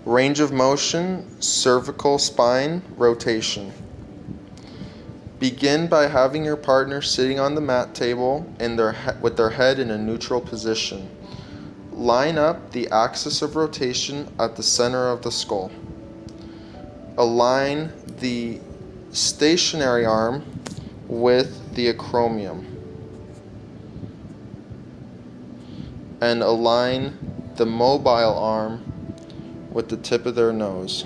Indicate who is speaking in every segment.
Speaker 1: Range of motion, cervical spine rotation. Begin by having your partner sitting on the mat table with their head in a neutral position. Line up the axis of rotation at the center of the skull. Align the stationary arm with the acromion. And align the mobile arm with the tip of their nose.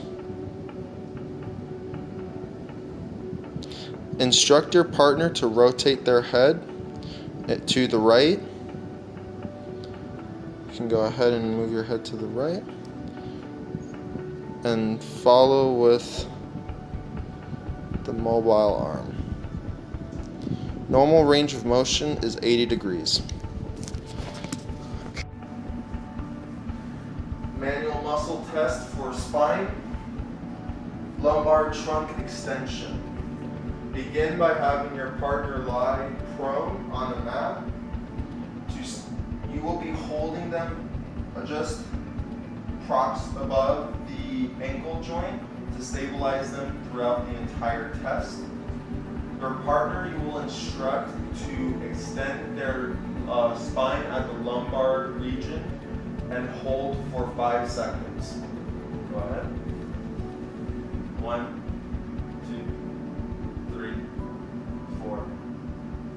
Speaker 1: Instruct your partner to rotate their head to the right. You can go ahead and move your head to the right. And follow with the mobile arm. Normal range of motion is 80 degrees. Manual muscle test for spine. Lumbar trunk extension. Begin by having your partner lie prone on the mat. You will be holding them just props above the ankle joint to stabilize them throughout the entire test. Your partner, you will instruct to extend their spine at the lumbar region and hold for 5 seconds. Go ahead. 1, 2, 3, 4,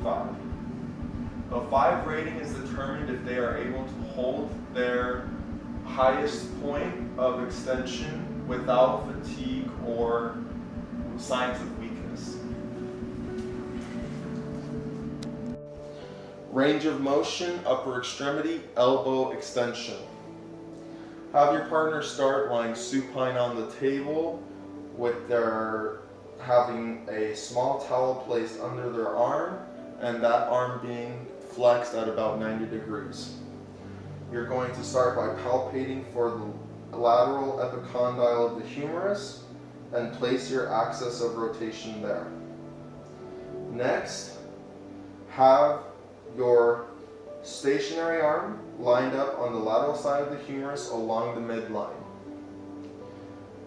Speaker 1: 5. A 5 rating is determined if they are able to hold their highest point of extension without fatigue or signs of weakness. Range of motion, upper extremity, elbow extension. Have your partner start lying supine on the table with having a small towel placed under their arm and that arm being flexed at about 90 degrees. You're going to start by palpating for the lateral epicondyle of the humerus and place your axis of rotation there. Next, have your stationary arm lined up on the lateral side of the humerus along the midline.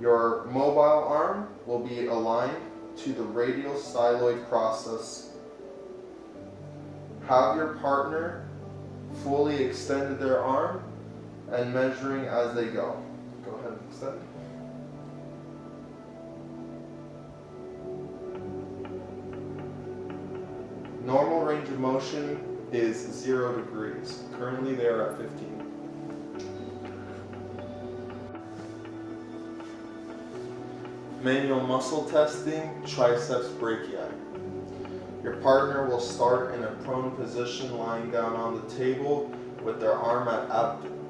Speaker 1: Your mobile arm will be aligned to the radial styloid process. Have your partner fully extended their arm and measuring as they go. Go ahead and extend. Normal range of motion is 0 degrees. Currently they are at 15. Manual muscle testing, triceps brachii. Your partner will start in a prone position lying down on the table with their arm at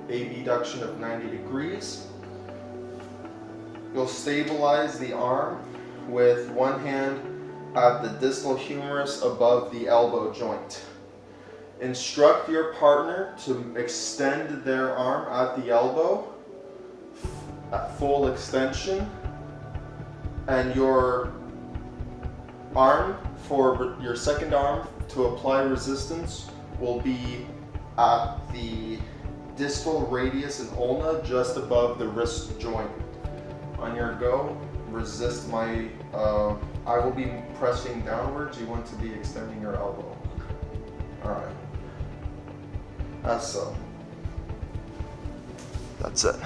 Speaker 1: abduction of 90 degrees. You'll stabilize the arm with one hand at the distal humerus above the elbow joint. Instruct your partner to extend their arm at the elbow at full extension, and your arm for your second arm to apply resistance will be at the distal radius and ulna just above the wrist joint. On your go, resist my, I will be pressing downwards. You want to be extending your elbow. All right. As so. That's it.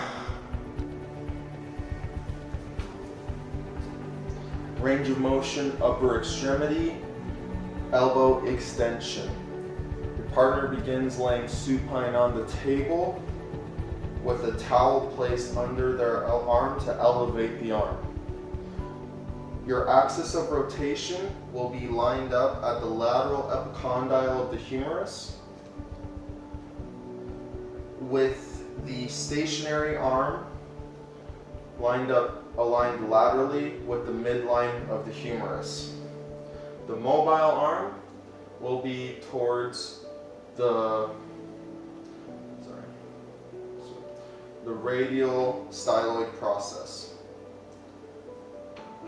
Speaker 1: Range of motion, upper extremity, elbow extension. Your partner begins laying supine on the table with a towel placed under their arm to elevate the arm. Your axis of rotation will be lined up at the lateral epicondyle of the humerus with the stationary arm aligned laterally with the midline of the humerus. The mobile arm will be towards the radial styloid process.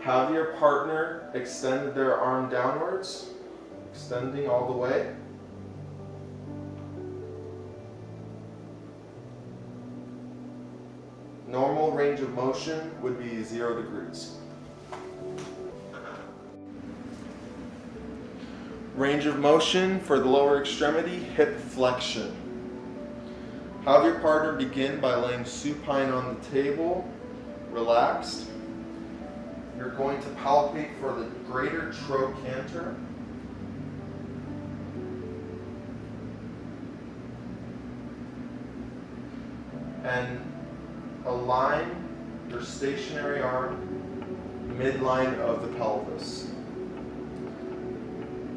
Speaker 1: Have your partner extend their arm downwards, extending all the way. Normal range of motion would be 0 degrees. Range of motion for the lower extremity, hip flexion. Have your partner begin by laying supine on the table, relaxed. You're going to palpate for the greater trochanter. And align your stationary arm midline of the pelvis.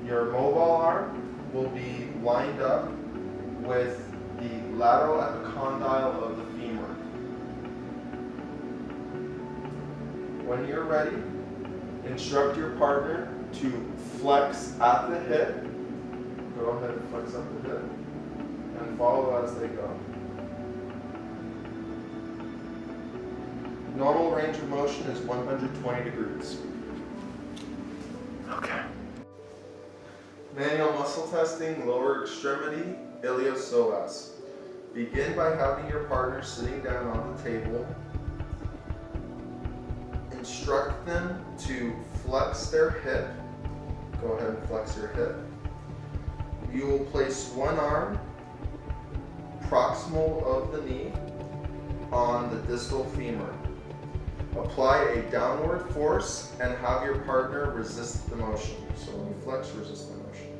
Speaker 1: Your mobile arm will be lined up with the lateral epicondyle of the femur. When you're ready, instruct your partner to flex at the hip. Go ahead and flex up the hip and follow as they go. Normal range of motion is 120 degrees. Okay. Manual muscle testing, lower extremity, iliopsoas. Begin by having your partner sitting down on the table. Instruct them to flex their hip. Go ahead and flex your hip. You will place one arm proximal of the knee on the distal femur. Apply a downward force and have your partner resist the motion. So when you flex, resist the motion.